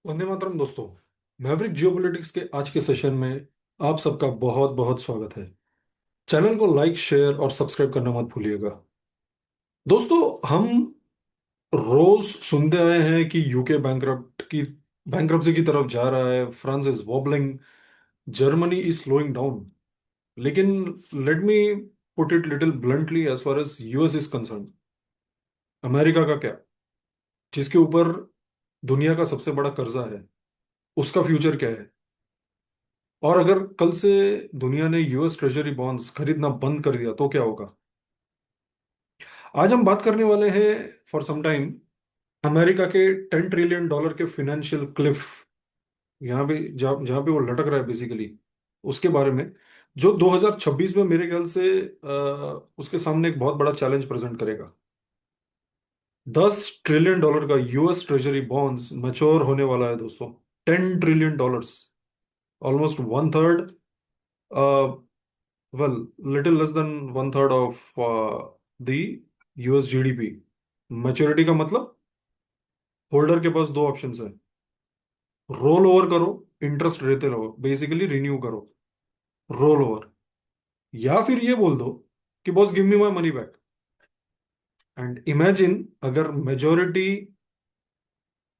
वंदे मातरम दोस्तों। Maverick geopolitics के आज के सेशन में आप सबका बहुत बहुत स्वागत है। चैनल को लाइक शेयर और सब्सक्राइब करना मत भूलिएगा। दोस्तों, हम रोज सुनते आए हैं कि यूके बैंक्रप्सी की तरफ जा रहा है, France is wobbling, Germany is slowing down. लेकिन let me put it little bluntly, as far as US is concern, America का क्या, जिसके ऊपर दुनिया का सबसे बड़ा कर्जा है, उसका फ्यूचर क्या है? और अगर कल से दुनिया ने यूएस ट्रेजरी बॉन्ड्स खरीदना बंद कर दिया तो क्या होगा? आज हम बात करने वाले हैं फॉर सम टाइम अमेरिका के $10 ट्रिलियन के फिनेंशियल क्लिफ, यहाँ पे जहाँ जहाँ पे वो लटक रहा है बेसिकली, उसके बारे में, जो 2026 में मेरे ख्याल से उसके सामने एक बहुत बड़ा चैलेंज प्रेजेंट करेगा। $10 ट्रिलियन का यूएस ट्रेजरी बॉन्ड्स मैच्योर होने वाला है दोस्तों। $10 trillion, almost one third, well, little less than one third of the US GDP. Maturity का मतलब होल्डर के पास दो ऑप्शन है: रोल ओवर करो, इंटरेस्ट देते रहो, बेसिकली रिन्यू करो, रोल ओवर, या फिर ये बोल दो कि boss give me my money back. And imagine अगर मेजोरिटी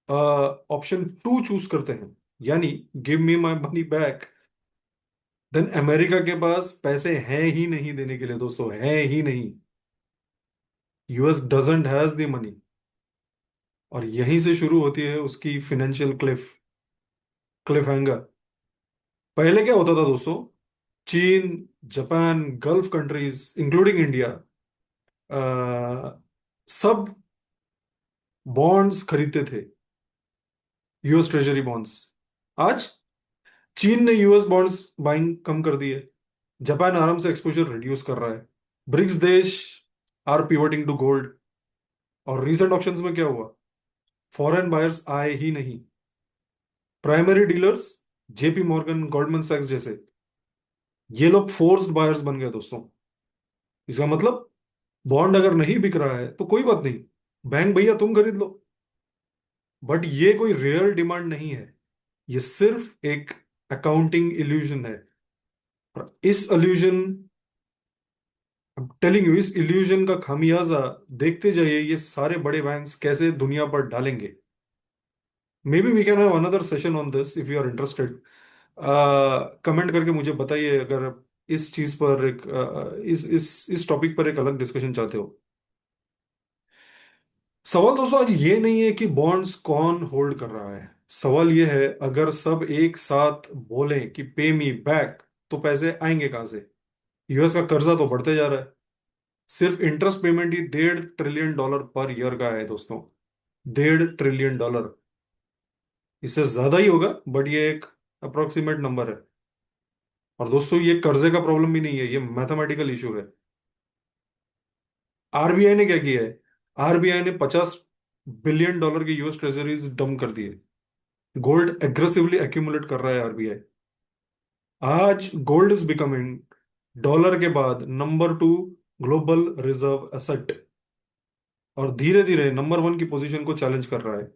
ऑप्शन टू चूज करते हैं, यानी give me my money back, then America के पास पैसे हैं ही नहीं देने के लिए दोस्तों, हैं ही नहीं। US doesn't has the money. और यहीं से शुरू होती है उसकी फिनेंशियल क्लिफ हैंगर। पहले क्या होता था दोस्तों? चीन, Japan, gulf countries including India, सब बॉन्ड्स खरीदते थे, यूएस ट्रेजरी बॉन्ड्स। आज चीन ने यूएस बॉन्ड्स बाइंग कम कर दी है, जापान आराम से एक्सपोजर रिड्यूस कर रहा है, ब्रिक्स देश आर पिवटिंग टू गोल्ड। और रीसेंट ऑप्शंस में क्या हुआ? फॉरेन बायर्स आए ही नहीं। Primary dealers, JP Morgan, Goldman सैक्स जैसे, ये लोग फोर्स्ड बायर्स बन गए दोस्तों। इसका मतलब बॉन्ड अगर नहीं बिक रहा है तो कोई बात नहीं, बैंक भैया तुम खरीद लो। बट ये कोई रियल डिमांड नहीं है, ये सिर्फ एक अकाउंटिंग इल्यूजन है। और इस इल्यूजन, टेलिंग यू, इस इल्यूजन का खामियाजा देखते जाइए ये सारे बड़े बैंक्स कैसे दुनिया पर डालेंगे। Maybe we can have another session on this if you are interested. Comment करके मुझे बताइए अगर आप इस चीज पर एक इस टॉपिक पर एक अलग डिस्कशन चाहते हो। सवाल दोस्तों आज ये नहीं है कि बॉन्ड्स कौन होल्ड कर रहा है, सवाल ये है अगर सब एक साथ बोलें कि पे मी बैक, तो पैसे आएंगे कहां से? यूएस का कर्जा तो बढ़ते जा रहा है। सिर्फ इंटरेस्ट पेमेंट ही $1.5 ट्रिलियन पर ईयर का है दोस्तों। $1.5 ट्रिलियन, इससे ज्यादा ही होगा बट ये एक अप्रोक्सीमेट नंबर है। और दोस्तों ये कर्जे का प्रॉब्लम भी नहीं है, ये मैथमेटिकल इशू है। आरबीआई ने क्या किया है? आरबीआई ने $50 बिलियन के यूएस ट्रेजरीज डंप कर दिए। गोल्ड एग्रेसिवली एक्यूमुलेट कर रहा है आरबीआई। आज गोल्ड इज बिकमिंग डॉलर के बाद नंबर 2 ग्लोबल रिजर्व एसेट, और धीरे धीरे नंबर 1 की पोजीशन को चैलेंज कर रहा है।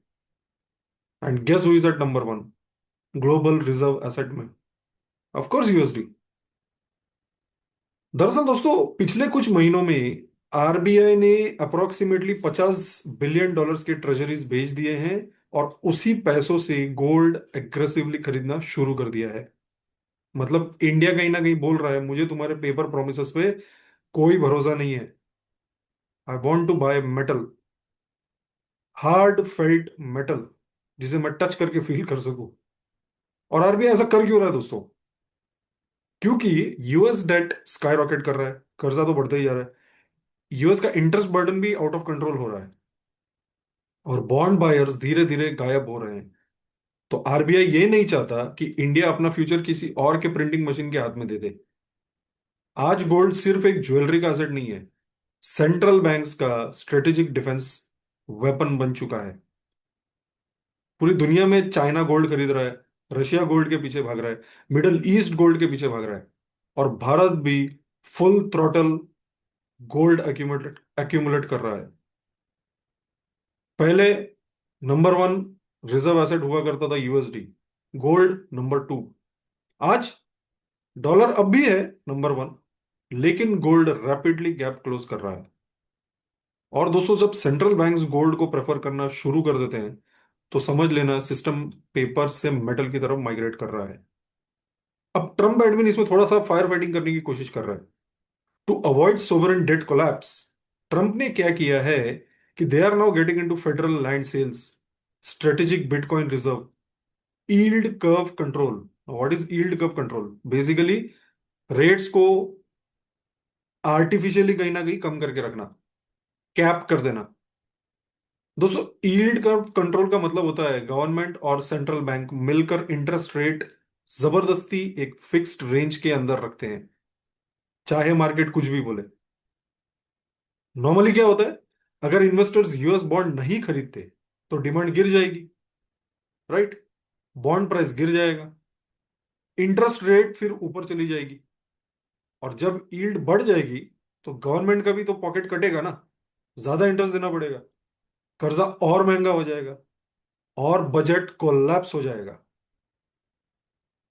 And guess who is at number 1 global reserve asset में? Of course USD. दरअसल दोस्तों पिछले कुछ महीनों में आरबीआई ने अप्रोक्सीमेटली $50 बिलियन के ट्रेजरीज भेज दिए हैं, और उसी पैसों से गोल्ड एग्रेसिवली खरीदना शुरू कर दिया है। मतलब इंडिया कहीं ना कहीं बोल रहा है मुझे तुम्हारे पेपर प्रोमिसेस पे कोई भरोसा नहीं है। I want to buy metal, hard felt metal, जिसे मैं टच करके फील कर सकूं। और आरबीआई ऐसा कर क्यों रहा है दोस्तों? क्योंकि यूएस डेट स्काई रॉकेट कर रहा है, कर्जा तो बढ़ता ही जा रहा है, यूएस का इंटरेस्ट बर्डन भी आउट ऑफ कंट्रोल हो रहा है, और बॉन्ड बायर्स धीरे धीरे गायब हो रहे हैं। तो आरबीआई ये नहीं चाहता कि इंडिया अपना फ्यूचर किसी और के प्रिंटिंग मशीन के हाथ में दे दे। आज गोल्ड सिर्फ एक ज्वेलरी का एसेट नहीं है, सेंट्रल बैंक्स का स्ट्रेटेजिक डिफेंस वेपन बन चुका है। पूरी दुनिया में चाइना गोल्ड खरीद रहा है, रशिया गोल्ड के पीछे भाग रहा है, मिडल ईस्ट गोल्ड के पीछे भाग रहा है, और भारत भी full throttle gold accumulate accumulate कर रहा है। पहले नंबर 1 रिजर्व एसेट हुआ करता था यूएसडी। Gold number 2। आज डॉलर अब भी है नंबर 1, लेकिन गोल्ड रैपिडली गैप क्लोज कर रहा है। और दोस्तों, जब सेंट्रल बैंक्स गोल्ड को प्रेफर करना शुरू कर देते हैं, तो समझ लेना सिस्टम पेपर से मेटल की तरफ माइग्रेट कर रहा है। अब ट्रम्प एडमिन इसमें थोड़ा सा फायर फाइटिंग करने की कोशिश कर रहा है। To avoid sovereign debt collapse, Trump ने क्या किया है कि they are now getting into federal land sales, strategic bitcoin reserve, yield curve control. What is yield curve control? Basically rates को आर्टिफिशियली कहीं ना कहीं कम करके रखना, कैप कर देना। दोस्तों, यील्ड कर्व कंट्रोल का मतलब होता है गवर्नमेंट और सेंट्रल बैंक मिलकर इंटरेस्ट रेट जबरदस्ती एक फिक्स्ड रेंज के अंदर रखते हैं, चाहे मार्केट कुछ भी बोले। नॉर्मली क्या होता है, अगर इन्वेस्टर्स यूएस बॉन्ड नहीं खरीदते तो डिमांड गिर जाएगी, राइट? बॉन्ड प्राइस गिर जाएगा, इंटरेस्ट रेट फिर ऊपर चली जाएगी, और जब यील्ड बढ़ जाएगी तो गवर्नमेंट का भी तो पॉकेट कटेगा ना, ज्यादा इंटरेस्ट देना पड़ेगा, कर्जा और महंगा हो जाएगा, और बजट कोलैप्स हो जाएगा,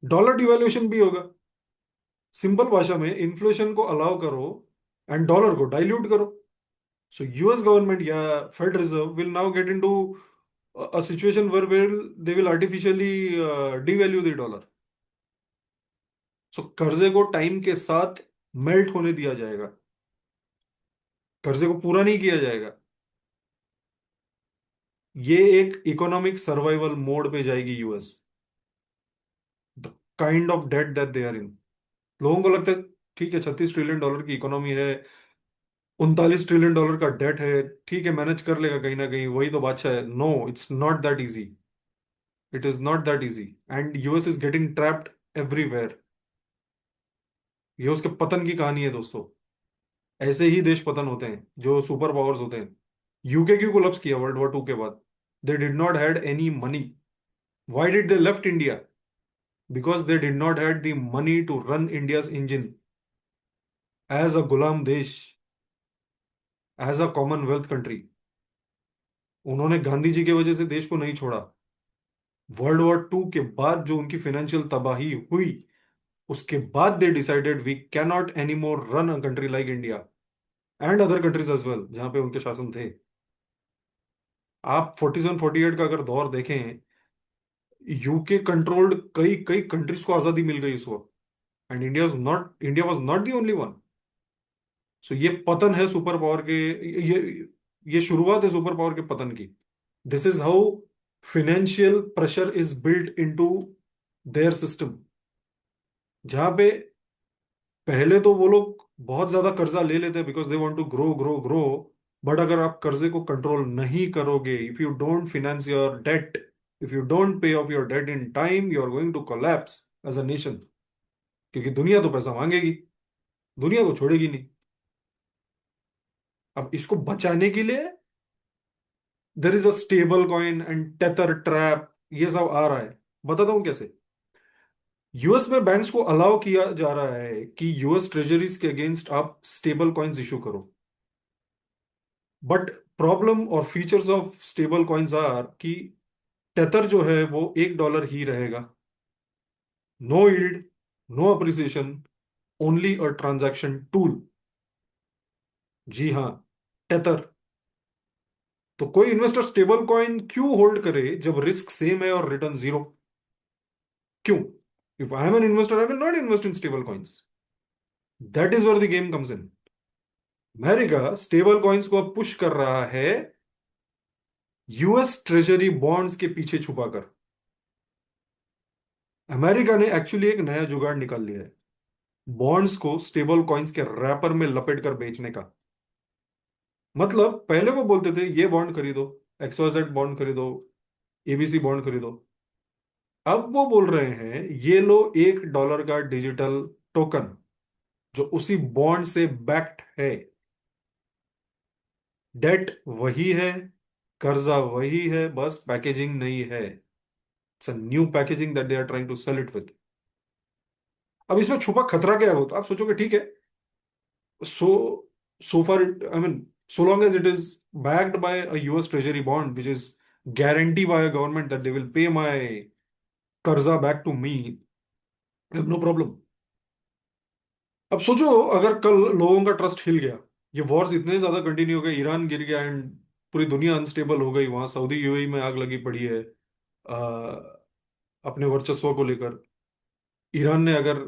डॉलर डिवैल्यूएशन भी होगा। सिंपल भाषा में, इन्फ्लेशन को अलाउ करो एंड डॉलर को डाइल्यूट करो। सो यूएस गवर्नमेंट या Fed reserve will now get into a situation where they will artificially devalue the dollar. So कर्जे को टाइम के साथ मेल्ट होने दिया जाएगा, कर्जे को पूरा नहीं किया जाएगा। ये एक इकोनॉमिक सर्वाइवल मोड पे जाएगी US, the kind of debt that they are in. लोगों को लगता है ठीक है, $36 ट्रिलियन की इकोनॉमी है, $39 ट्रिलियन का डेट है, ठीक है मैनेज कर लेगा कहीं ना कहीं, वही तो बादशाह है। No, it's not that easy. It is not that easy, and US is getting trapped everywhere. ये उसके पतन की कहानी है दोस्तों। ऐसे ही देश पतन होते हैं जो सुपर पावर्स होते हैं। यूके क्यों कोलैप्स किया वर्ल्ड वॉर 2 के बाद? They did not had any money. Why did they left India? Because they did not had the money to run India's engine as a गुलाम देश, एज अ Commonwealth country. उन्होंने गांधी जी की वजह से देश को नहीं छोड़ा। वर्ल्ड वॉर 2 के बाद जो उनकी फाइनेंशियल तबाही हुई, उसके बाद they decided we can not any more run a country like India and other countries as well जहां पे उनके शासन थे। आप 47 48 का अगर दौर देखें, यूके कंट्रोल्ड कई कई कंट्रीज को आजादी मिल गई उस वक्त, and India was not the only one. So ये पतन है सुपर पावर के, ये शुरुआत है सुपर पावर के पतन की। This is how financial pressure is built into their system, जहां पे पहले तो वो लोग बहुत ज्यादा कर्जा ले लेते हैं because they want to grow grow grow. But अगर आप कर्जे को कंट्रोल नहीं करोगे, if you don't finance your debt, if you don't pay off your debt in time, you are going to collapse as a nation. क्योंकि दुनिया तो पैसा मांगेगी, दुनिया तो छोड़ेगी नहीं। अब इसको बचाने के लिए देर is a stable coin and tether trap, ये सब आ रहा है। बताता हूं कैसे। यूएस में बैंक्स को अलाउ किया जा रहा है कि यूएस ट्रेजरीज के अगेंस्ट आप स्टेबल कॉइन्स इशू करो। बट प्रॉब्लम और features of stable coins are कि टेथर जो है वो $1 ही रहेगा, no yield, no appreciation, only a transaction tool. जी हाँ, टेथर। तो कोई इन्वेस्टर स्टेबल कॉइन क्यों होल्ड करे जब रिस्क सेम है और रिटर्न जीरो? क्यों? If I am an investor I will not invest in stable coins. That is where the game comes in. America stable coins को अब पुश कर रहा है यूएस ट्रेजरी बॉन्ड्स के पीछे छुपाकर। अमेरिका ने एक्चुअली एक नया जुगाड़ निकाल लिया है, बॉन्ड्स को स्टेबल कॉइन्स के रैपर में लपेट कर बेचने का। मतलब पहले वो बोलते थे ये बॉन्ड खरीदो, XYZ बॉन्ड खरीदो, एबीसी बॉन्ड खरीदो। अब वो बोल रहे हैं ये लो $1 का डिजिटल टोकन जो उसी बॉन्ड से बैक्ड है। डेट वही है, कर्जा वही है, बस पैकेजिंग नहीं है। It's a new packaging that they are trying to sell it with. अब इसमें छुपा खतरा क्या है? वो तो आप सोचोगे ठीक है, सो so far, I mean, so long as it is backed by a US Treasury bond, which is guarantee by a government that they will pay my कर्जा back to me, no problem. अब सोचो, अगर कल लोगों का trust हिल गया, ये Wars इतने ज्यादा कंटिन्यू हो गए, ईरान गिर गया एंड पूरी दुनिया अनस्टेबल हो गई, वहां सऊदी यूएई में आग लगी पड़ी है अपने वर्चस्व को लेकर। ईरान ने अगर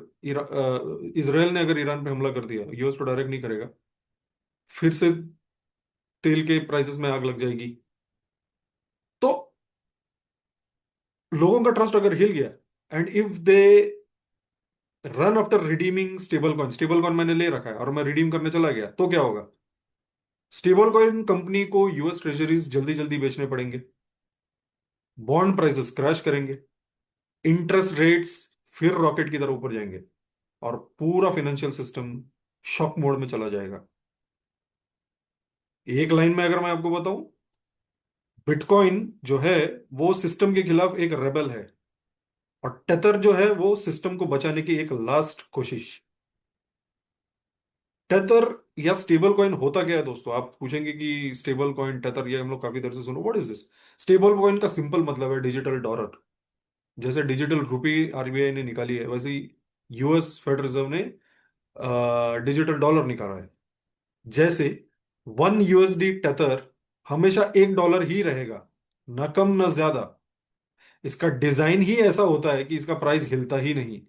इसराइल ने अगर ईरान पे हमला कर दिया, यूएस तो डायरेक्ट नहीं करेगा, फिर से तेल के प्राइसेस में आग लग जाएगी। तो लोगों का ट्रस्ट अगर हिल गया and if they run after redeeming stable coin मैंने ले रखा है और मैं रिडीम करने चला गया, तो क्या होगा? स्टेबल कॉइन कंपनी को यूएस ट्रेजरीज जल्दी जल्दी बेचने पड़ेंगे, बॉन्ड प्राइसेस क्रैश करेंगे, इंटरेस्ट रेट्स फिर रॉकेट की तरह ऊपर जाएंगे, और पूरा फाइनेंशियल सिस्टम शॉक मोड में चला जाएगा। एक लाइन में अगर मैं आपको बताऊं, बिटकॉइन जो है वो सिस्टम के खिलाफ एक रेबल है, और टेथर जो है वो सिस्टम को बचाने की एक लास्ट कोशिश। टेथर या स्टेबल कॉइन होता क्या है दोस्तों? आप पूछेंगे कि स्टेबल कॉइन, टेथर, ये हम लोग काफी देर से सुनो, what is this? Stable coin का सिंपल मतलब है डिजिटल डॉलर। जैसे डिजिटल रुपी आरबीआई ने निकाली है, वैसे ही यूएस फेडरल रिजर्व ने डिजिटल डॉलर निकाला है। जैसे 1 USD टेथर हमेशा $1 ही रहेगा, न कम न ज्यादा। इसका डिजाइन ही ऐसा होता है कि इसका प्राइस हिलता ही नहीं।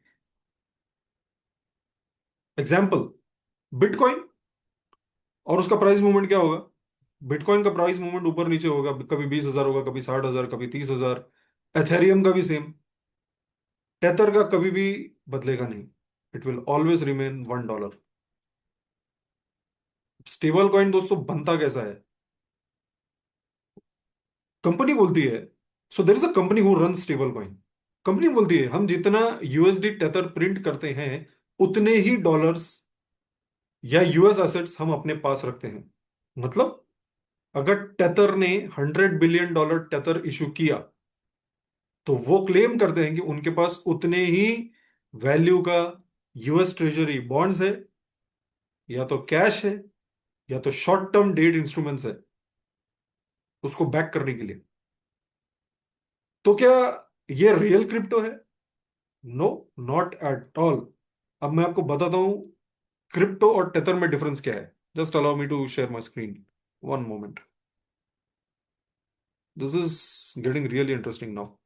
एग्जाम्पल, बिटकॉइन, और उसका प्राइस मूवमेंट क्या होगा? बिटकॉइन का प्राइस मूवमेंट ऊपर नीचे होगा, कभी 20,000 होगा, कभी 60,000, कभी 30,000। एथेरियम का भी सेम। टेथर का कभी भी बदलेगा नहीं, it will always remain $1। Stable coin दोस्तों बनता कैसा है? कंपनी बोलती है, so there is a company who run stable coin. Company बोलती है हम जितना यूएसडी टेथर प्रिंट करते हैं, उतने ही डॉलर्स या यूएस एसेट्स हम अपने पास रखते हैं। मतलब अगर टेथर ने $100 बिलियन टेथर इशू किया, तो वो क्लेम करते हैं कि उनके पास उतने ही वैल्यू का यूएस ट्रेजरी बॉन्ड्स है, या तो कैश है, या तो शॉर्ट टर्म डेट इंस्ट्रूमेंट्स है उसको बैक करने के लिए। तो क्या ये रियल क्रिप्टो है? No, not at all. अब मैं आपको बताता हूं क्रिप्टो और टेथर में डिफरेंस क्या है। Just allow me to share my screen, one moment. This is getting really interesting now.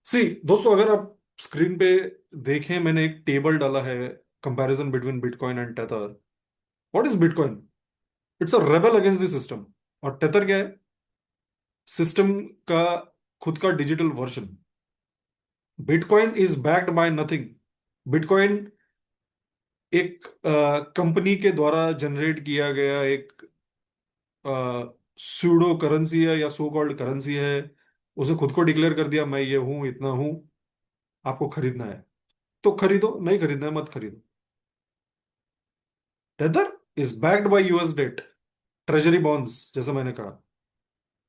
See दोस्तों, अगर आप स्क्रीन पे देखें, मैंने एक टेबल डाला है, comparison between bitcoin and tether. What is bitcoin? It's a rebel against the system. और टेथर क्या है? सिस्टम का खुद का digital version. Bitcoin is backed bye nothing. Bitcoin एक कंपनी के द्वारा जनरेट किया गया एक सूडो करेंसी है, या सो कॉल्ड करेंसी है। उसे खुद को डिक्लेयर कर दिया, मैं ये हूं, इतना हूं, आपको खरीदना है तो खरीदो, नहीं खरीदना है मत खरीदो। Tether is backed by US debt, treasury bonds, जैसा मैंने कहा।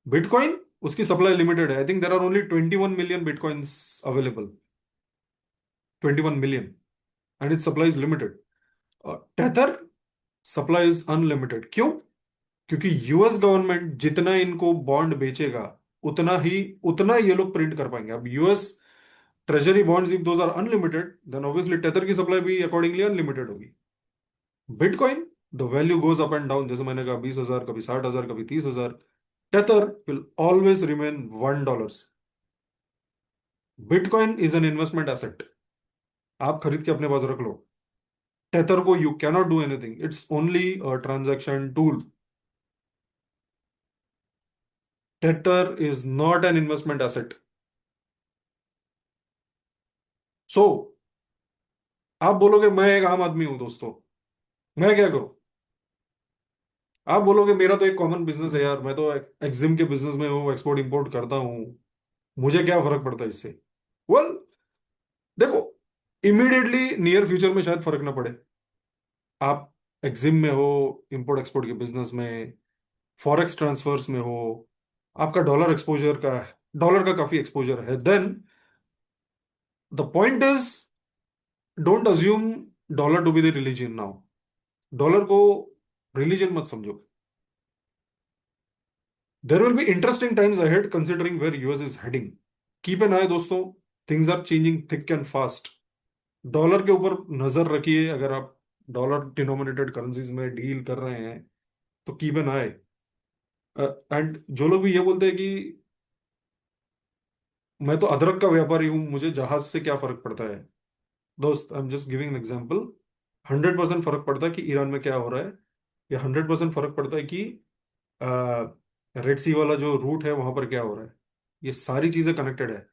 बिटकॉइन, उसकी सप्लाई लिमिटेड है। I think there are only 21 million bitcoins available, 21 million, and it supply is limited. Tether supply is unlimited. क्यों? क्योंकि यूएस गवर्नमेंट जितना इनको bond बेचेगा, उतना ये लोग प्रिंट कर पाएंगे। अब US treasury bonds, if those are unlimited, then obviously Tether की सप्लाई भी अकॉर्डिंगली अनलिमिटेड होगी। Bitcoin, the value goes up and down, जैसे मैंने कहा 20,000, कभी 60,000, कभी 30,000। Tether will always remain $1। Bitcoin is an investment asset, आप खरीद के अपने पास रख लो। टेथर को you cannot do anything, it's only a transaction tool. Tether is not an investment asset. सो आप बोलोगे मैं एक आम आदमी हूं दोस्तों, मैं क्या करूं? आप बोलोगे मेरा तो एक कॉमन बिजनेस है यार, मैं तो एक्जिम के बिजनेस में हूँ, एक्सपोर्ट इंपोर्ट करता हूँ, मुझे क्या फर्क पड़ता है इससे? वेल, देखो, इमीडिएटली नियर फ्यूचर में शायद फर्क ना पड़े। आप एक्जिम में हो, इंपोर्ट एक्सपोर्ट के बिजनेस में, फॉरेक्स ट्रांसफर्स में हो, आपका डॉलर का काफी एक्सपोजर है, then the point is, don't assume dollar to be the religion now. Dollar को रिलीजन मत समझो। There will be interesting times ahead considering where US is heading. Keep an eye दोस्तों, things are changing thick and fast. Dollar के ऊपर नजर रखिए, अगर आप डॉलर डिनोमिनेटेड करेंसीज में डील कर रहे हैं तो कीप एन आई। एंड जो लोग भी ये बोलते हैं कि मैं तो अदरक का व्यापारी हूं, मुझे जहाज से क्या फर्क पड़ता है, दोस्त I am just giving an example. 100% फर्क पड़ता है कि ईरान में क्या हो रहा है, या 100% फर्क पड़ता है कि रेड सी वाला जो रूट है वहां पर क्या हो रहा है। ये सारी चीजें कनेक्टेड है।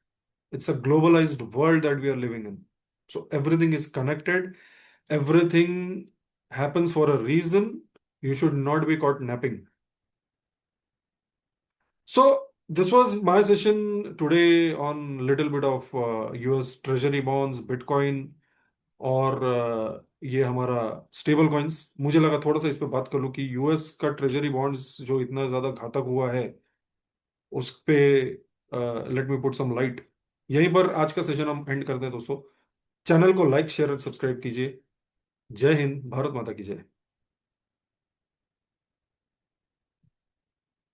It's a globalized world that we are living in, so everything is connected, everything happens for a reason. You should not be caught napping. So this was my session today on little bit of US Treasury bonds, Bitcoin और ये हमारा stable coins. मुझे लगा थोड़ा सा इस पे बात कर लूं कि यूएस का ट्रेजरी बॉन्ड्स जो इतना ज्यादा घातक हुआ है उस पे let me put some light. यहीं पर आज का सेशन हम एंड करते हैं दोस्तों। चैनल को लाइक शेयर और सब्सक्राइब कीजिए। जय हिंद, भारत माता की जय।